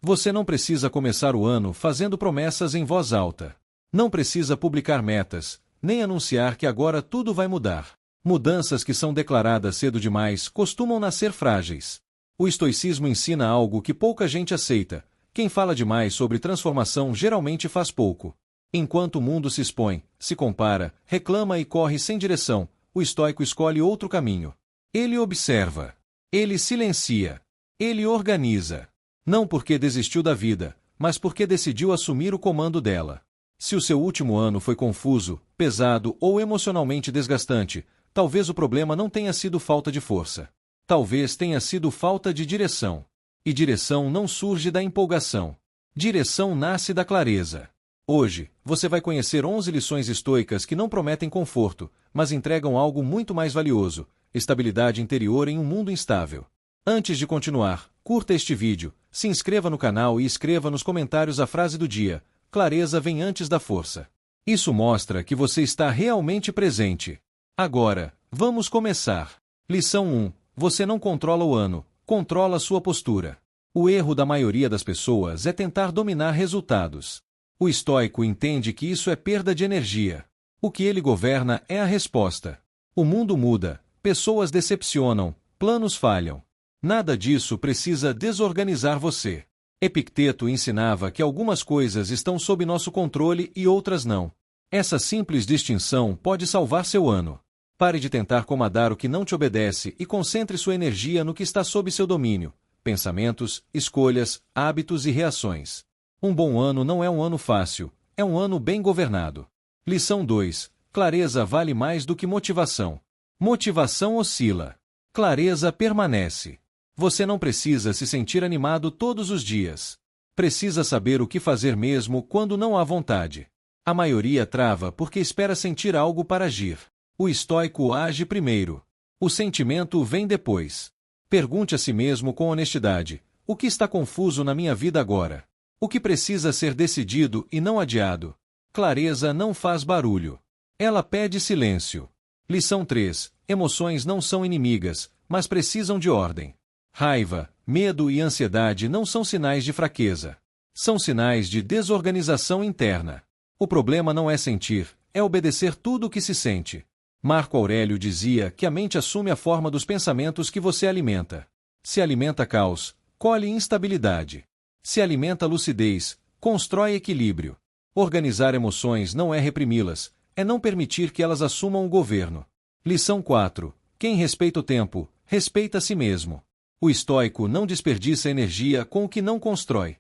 Você não precisa começar o ano fazendo promessas em voz alta. Não precisa publicar metas, nem anunciar que agora tudo vai mudar. Mudanças que são declaradas cedo demais costumam nascer frágeis. O estoicismo ensina algo que pouca gente aceita. Quem fala demais sobre transformação geralmente faz pouco. Enquanto o mundo se expõe, se compara, reclama e corre sem direção, o estoico escolhe outro caminho. Ele observa. Ele silencia. Ele organiza. Não porque desistiu da vida, mas porque decidiu assumir o comando dela. Se o seu último ano foi confuso, pesado ou emocionalmente desgastante, talvez o problema não tenha sido falta de força. Talvez tenha sido falta de direção. E direção não surge da empolgação. Direção nasce da clareza. Hoje, você vai conhecer 11 lições estoicas que não prometem conforto, mas entregam algo muito mais valioso: estabilidade interior em um mundo instável. Antes de continuar, curta este vídeo, se inscreva no canal e escreva nos comentários a frase do dia: clareza vem antes da força. Isso mostra que você está realmente presente. Agora, vamos começar. Lição 1. Você não controla o ano, controla sua postura. O erro da maioria das pessoas é tentar dominar resultados. O estoico entende que isso é perda de energia. O que ele governa é a resposta. O mundo muda, pessoas decepcionam, planos falham. Nada disso precisa desorganizar você. Epicteto ensinava que algumas coisas estão sob nosso controle e outras não. Essa simples distinção pode salvar seu ano. Pare de tentar comandar o que não te obedece e concentre sua energia no que está sob seu domínio: pensamentos, escolhas, hábitos e reações. Um bom ano não é um ano fácil, é um ano bem governado. Lição 2. Clareza vale mais do que motivação. Motivação oscila. Clareza permanece. Você não precisa se sentir animado todos os dias. Precisa saber o que fazer mesmo quando não há vontade. A maioria trava porque espera sentir algo para agir. O estoico age primeiro. O sentimento vem depois. Pergunte a si mesmo com honestidade: o que está confuso na minha vida agora? O que precisa ser decidido e não adiado? Clareza não faz barulho. Ela pede silêncio. Lição 3. Emoções não são inimigas, mas precisam de ordem. Raiva, medo e ansiedade não são sinais de fraqueza. São sinais de desorganização interna. O problema não é sentir, é obedecer tudo o que se sente. Marco Aurélio dizia que a mente assume a forma dos pensamentos que você alimenta. Se alimenta caos, colhe instabilidade. Se alimenta lucidez, constrói equilíbrio. Organizar emoções não é reprimi-las, é não permitir que elas assumam o governo. Lição 4. Quem respeita o tempo, respeita a si mesmo. O estoico não desperdiça energia com o que não constrói.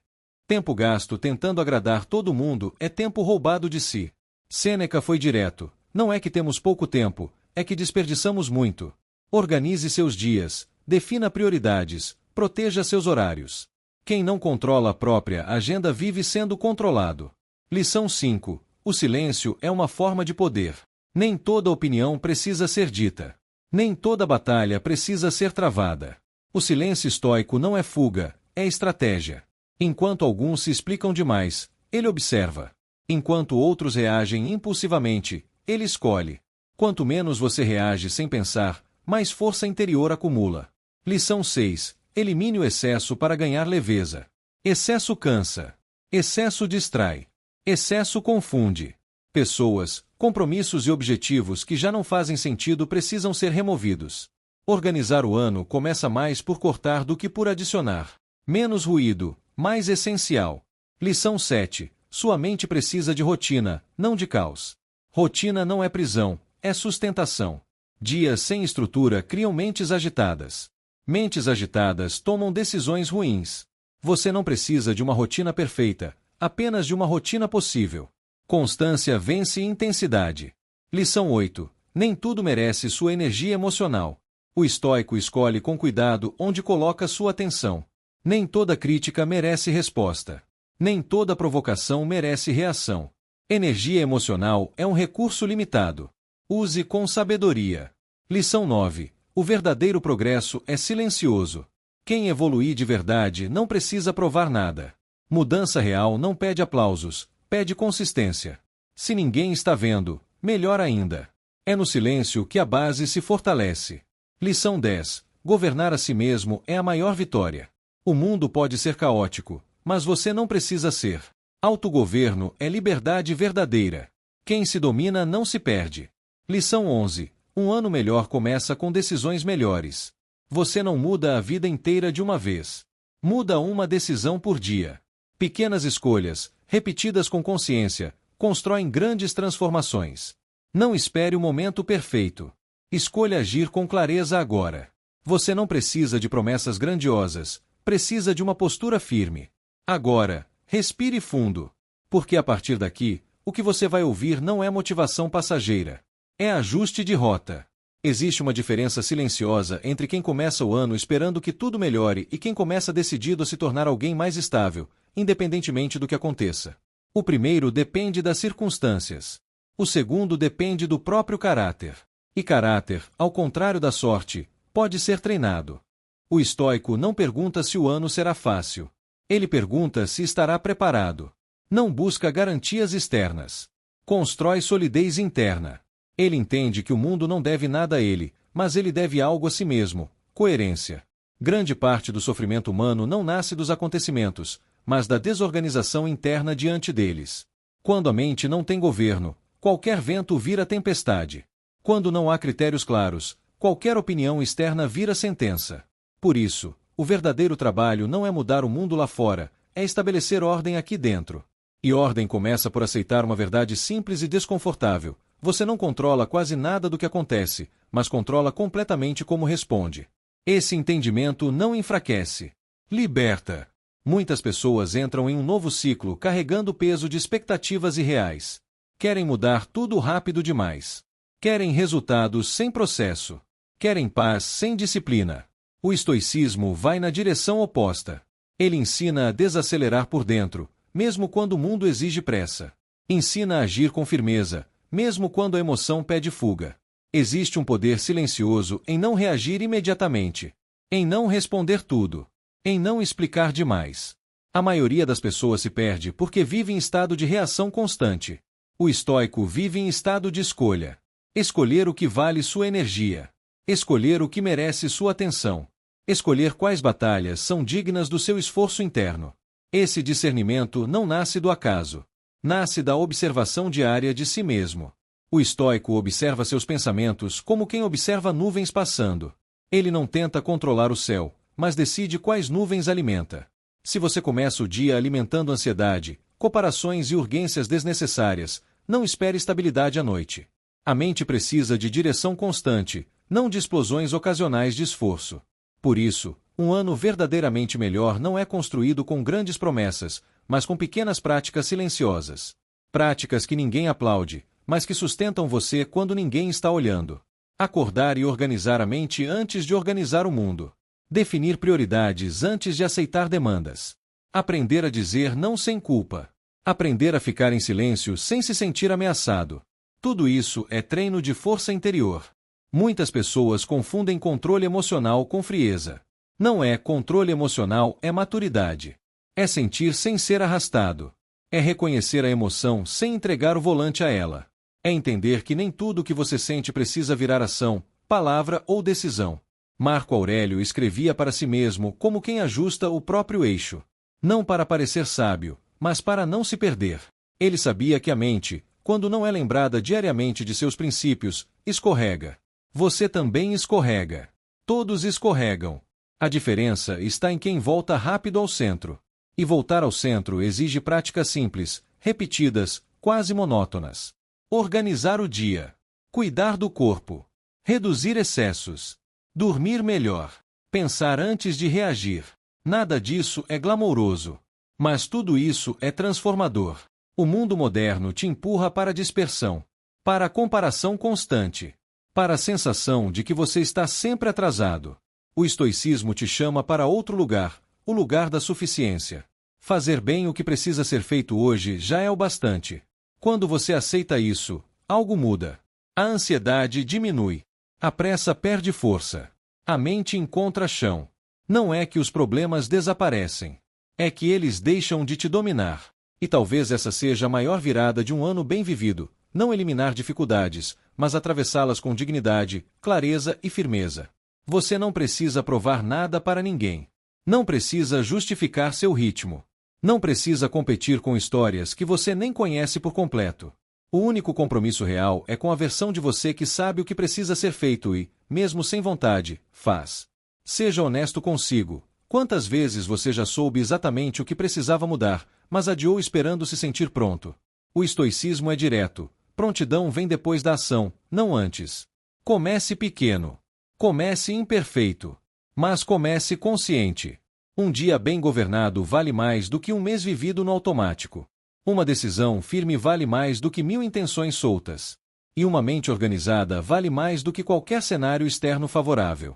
Tempo gasto tentando agradar todo mundo é tempo roubado de si. Sêneca foi direto: não é que temos pouco tempo, é que desperdiçamos muito. Organize seus dias, defina prioridades, proteja seus horários. Quem não controla a própria agenda vive sendo controlado. Lição 5. O silêncio é uma forma de poder. Nem toda opinião precisa ser dita. Nem toda batalha precisa ser travada. O silêncio estoico não é fuga, é estratégia. Enquanto alguns se explicam demais, ele observa. Enquanto outros reagem impulsivamente, ele escolhe. Quanto menos você reage sem pensar, mais força interior acumula. Lição 6. Elimine o excesso para ganhar leveza. Excesso cansa. Excesso distrai. Excesso confunde. Pessoas, compromissos e objetivos que já não fazem sentido precisam ser removidos. Organizar o ano começa mais por cortar do que por adicionar. Menos ruído, mais essencial. Lição 7. Sua mente precisa de rotina, não de caos. Rotina não é prisão, é sustentação. Dias sem estrutura criam mentes agitadas. Mentes agitadas tomam decisões ruins. Você não precisa de uma rotina perfeita, apenas de uma rotina possível. Constância vence intensidade. Lição 8. Nem tudo merece sua energia emocional. O estoico escolhe com cuidado onde coloca sua atenção. Nem toda crítica merece resposta. Nem toda provocação merece reação. Energia emocional é um recurso limitado. Use com sabedoria. Lição 9. O verdadeiro progresso é silencioso. Quem evoluir de verdade não precisa provar nada. Mudança real não pede aplausos, pede consistência. Se ninguém está vendo, melhor ainda. É no silêncio que a base se fortalece. Lição 10. Governar a si mesmo é a maior vitória. O mundo pode ser caótico, Mas você não precisa ser. Autogoverno é liberdade verdadeira. Quem se domina não se perde. Lição 11. Um ano melhor começa com decisões melhores. Você não muda a vida inteira de uma vez. Muda uma decisão por dia. Pequenas escolhas, repetidas com consciência, constroem grandes transformações. Não espere o momento perfeito. Escolha agir com clareza agora. Você não precisa de promessas grandiosas, precisa de uma postura firme. Agora, respire fundo. Porque a partir daqui, o que você vai ouvir não é motivação passageira. É ajuste de rota. Existe uma diferença silenciosa entre quem começa o ano esperando que tudo melhore e quem começa decidido a se tornar alguém mais estável, independentemente do que aconteça. O primeiro depende das circunstâncias. O segundo depende do próprio caráter. E caráter, ao contrário da sorte, pode ser treinado. O estoico não pergunta se o ano será fácil. Ele pergunta se estará preparado. Não busca garantias externas. Constrói solidez interna. Ele entende que o mundo não deve nada a ele, mas ele deve algo a si mesmo: coerência. Grande parte do sofrimento humano não nasce dos acontecimentos, mas da desorganização interna diante deles. Quando a mente não tem governo, qualquer vento vira tempestade. Quando não há critérios claros, qualquer opinião externa vira sentença. Por isso, o verdadeiro trabalho não é mudar o mundo lá fora, é estabelecer ordem aqui dentro. E ordem começa por aceitar uma verdade simples e desconfortável. Você não controla quase nada do que acontece, mas controla completamente como responde. Esse entendimento não enfraquece. Liberta. Muitas pessoas entram em um novo ciclo carregando o peso de expectativas irreais. Querem mudar tudo rápido demais. Querem resultados sem processo. Querem paz sem disciplina. O estoicismo vai na direção oposta. Ele ensina a desacelerar por dentro, mesmo quando o mundo exige pressa. Ensina a agir com firmeza, mesmo quando a emoção pede fuga. Existe um poder silencioso em não reagir imediatamente, em não responder tudo, em não explicar demais. A maioria das pessoas se perde porque vive em estado de reação constante. O estoico vive em estado de escolha. Escolher o que vale sua energia. Escolher o que merece sua atenção. Escolher quais batalhas são dignas do seu esforço interno. Esse discernimento não nasce do acaso. Nasce da observação diária de si mesmo. O estoico observa seus pensamentos como quem observa nuvens passando. Ele não tenta controlar o céu, mas decide quais nuvens alimenta. Se você começa o dia alimentando ansiedade, comparações e urgências desnecessárias, não espere estabilidade à noite. A mente precisa de direção constante, não de explosões ocasionais de esforço. Por isso, um ano verdadeiramente melhor não é construído com grandes promessas, mas com pequenas práticas silenciosas. Práticas que ninguém aplaude, mas que sustentam você quando ninguém está olhando. Acordar e organizar a mente antes de organizar o mundo. Definir prioridades antes de aceitar demandas. Aprender a dizer não sem culpa. Aprender a ficar em silêncio sem se sentir ameaçado. Tudo isso é treino de força interior. Muitas pessoas confundem controle emocional com frieza. Não é controle emocional, é maturidade. É sentir sem ser arrastado. É reconhecer a emoção sem entregar o volante a ela. É entender que nem tudo o que você sente precisa virar ação, palavra ou decisão. Marco Aurélio escrevia para si mesmo como quem ajusta o próprio eixo. Não para parecer sábio, mas para não se perder. Ele sabia que a mente, quando não é lembrada diariamente de seus princípios, escorrega. Você também escorrega. Todos escorregam. A diferença está em quem volta rápido ao centro. E voltar ao centro exige práticas simples, repetidas, quase monótonas. Organizar o dia. Cuidar do corpo. Reduzir excessos. Dormir melhor. Pensar antes de reagir. Nada disso é glamouroso. Mas tudo isso é transformador. O mundo moderno te empurra para a dispersão, para a comparação constante, para a sensação de que você está sempre atrasado. O estoicismo te chama para outro lugar, o lugar da suficiência. Fazer bem o que precisa ser feito hoje já é o bastante. Quando você aceita isso, algo muda. A ansiedade diminui. A pressa perde força. A mente encontra chão. Não é que os problemas desaparecem. É que eles deixam de te dominar. E talvez essa seja a maior virada de um ano bem vivido, não eliminar dificuldades, mas atravessá-las com dignidade, clareza e firmeza. Você não precisa provar nada para ninguém. Não precisa justificar seu ritmo. Não precisa competir com histórias que você nem conhece por completo. O único compromisso real é com a versão de você que sabe o que precisa ser feito e, mesmo sem vontade, faz. Seja honesto consigo. Quantas vezes você já soube exatamente o que precisava mudar, mas adiou esperando se sentir pronto? O estoicismo é direto. Prontidão vem depois da ação, não antes. Comece pequeno. Comece imperfeito. Mas comece consciente. Um dia bem governado vale mais do que um mês vivido no automático. Uma decisão firme vale mais do que 1000 intenções soltas. E uma mente organizada vale mais do que qualquer cenário externo favorável.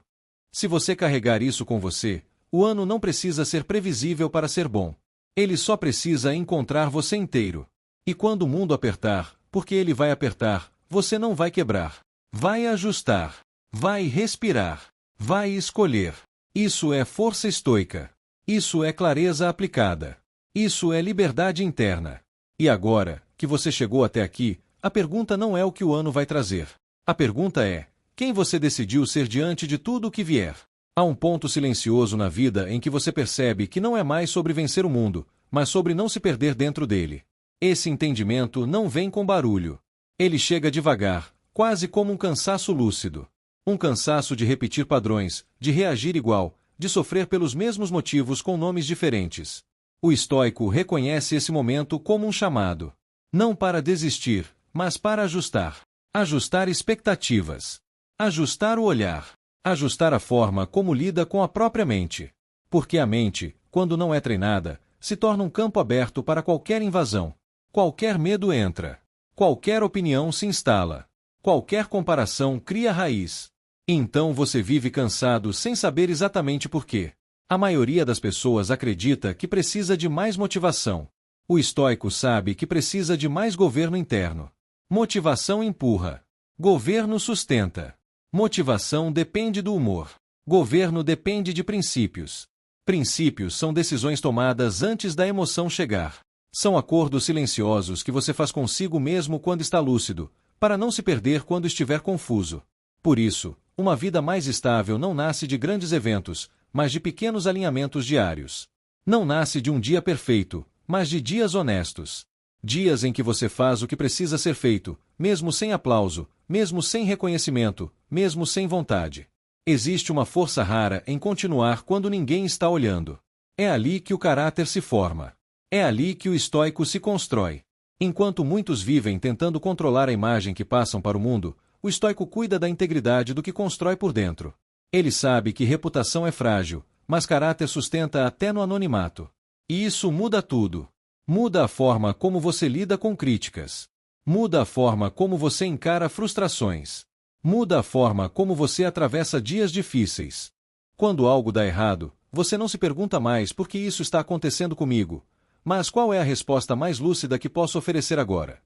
Se você carregar isso com você, o ano não precisa ser previsível para ser bom. Ele só precisa encontrar você inteiro. E quando o mundo apertar, porque ele vai apertar, você não vai quebrar. Vai ajustar. Vai respirar. Vai escolher. Isso é força estoica. Isso é clareza aplicada. Isso é liberdade interna. E agora, que você chegou até aqui, a pergunta não é o que o ano vai trazer. A pergunta é: quem você decidiu ser diante de tudo o que vier? Há um ponto silencioso na vida em que você percebe que não é mais sobre vencer o mundo, mas sobre não se perder dentro dele. Esse entendimento não vem com barulho. Ele chega devagar, quase como um cansaço lúcido. Um cansaço de repetir padrões, de reagir igual, de sofrer pelos mesmos motivos com nomes diferentes. O estoico reconhece esse momento como um chamado. Não para desistir, mas para ajustar. Ajustar expectativas. Ajustar o olhar. Ajustar a forma como lida com a própria mente. Porque a mente, quando não é treinada, se torna um campo aberto para qualquer invasão. Qualquer medo entra. Qualquer opinião se instala. Qualquer comparação cria raiz. Então você vive cansado sem saber exatamente por quê. A maioria das pessoas acredita que precisa de mais motivação. O estoico sabe que precisa de mais governo interno. Motivação empurra. Governo sustenta. Motivação depende do humor. Governo depende de princípios. Princípios são decisões tomadas antes da emoção chegar. São acordos silenciosos que você faz consigo mesmo quando está lúcido, para não se perder quando estiver confuso. Por isso, uma vida mais estável não nasce de grandes eventos, mas de pequenos alinhamentos diários. Não nasce de um dia perfeito, mas de dias honestos. Dias em que você faz o que precisa ser feito, mesmo sem aplauso, mesmo sem reconhecimento, mesmo sem vontade. Existe uma força rara em continuar quando ninguém está olhando. É ali que o caráter se forma. É ali que o estoico se constrói. Enquanto muitos vivem tentando controlar a imagem que passam para o mundo, o estoico cuida da integridade do que constrói por dentro. Ele sabe que reputação é frágil, mas caráter sustenta até no anonimato. E isso muda tudo. Muda a forma como você lida com críticas. Muda a forma como você encara frustrações. Muda a forma como você atravessa dias difíceis. Quando algo dá errado, você não se pergunta mais por que isso está acontecendo comigo, mas qual é a resposta mais lúcida que posso oferecer agora?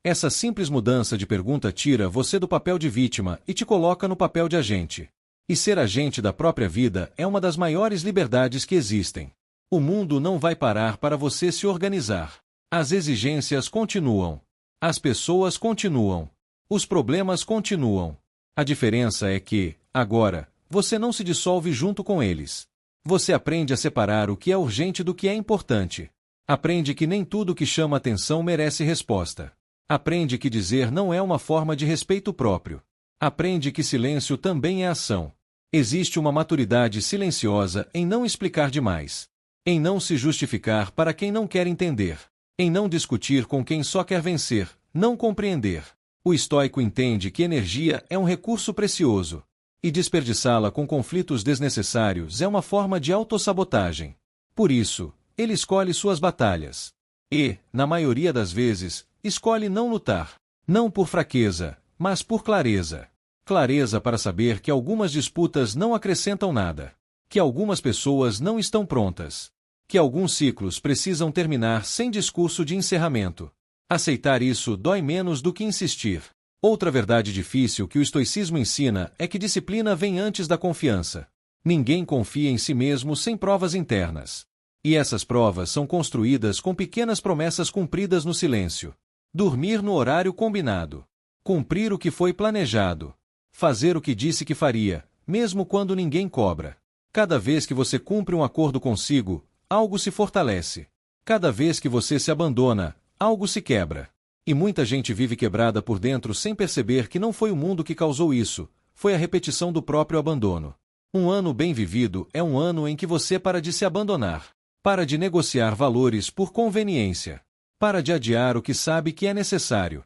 Essa simples mudança de pergunta tira você do papel de vítima e te coloca no papel de agente. E ser agente da própria vida é uma das maiores liberdades que existem. O mundo não vai parar para você se organizar. As exigências continuam. As pessoas continuam. Os problemas continuam. A diferença é que, agora, você não se dissolve junto com eles. Você aprende a separar o que é urgente do que é importante. Aprende que nem tudo que chama atenção merece resposta. Aprende que dizer não é uma forma de respeito próprio. Aprende que silêncio também é ação. Existe uma maturidade silenciosa em não explicar demais. Em não se justificar para quem não quer entender. Em não discutir com quem só quer vencer, não compreender. O estoico entende que energia é um recurso precioso. E desperdiçá-la com conflitos desnecessários é uma forma de autossabotagem. Por isso, ele escolhe suas batalhas. E, na maioria das vezes, escolhe não lutar. Não por fraqueza, mas por clareza. Clareza para saber que algumas disputas não acrescentam nada. Que algumas pessoas não estão prontas. Que alguns ciclos precisam terminar sem discurso de encerramento. Aceitar isso dói menos do que insistir. Outra verdade difícil que o estoicismo ensina é que disciplina vem antes da confiança. Ninguém confia em si mesmo sem provas internas. E essas provas são construídas com pequenas promessas cumpridas no silêncio. Dormir no horário combinado. Cumprir o que foi planejado. Fazer o que disse que faria, mesmo quando ninguém cobra. Cada vez que você cumpre um acordo consigo, algo se fortalece. Cada vez que você se abandona, algo se quebra. E muita gente vive quebrada por dentro sem perceber que não foi o mundo que causou isso, foi a repetição do próprio abandono. Um ano bem vivido é um ano em que você para de se abandonar. Para de negociar valores por conveniência. Para de adiar o que sabe que é necessário.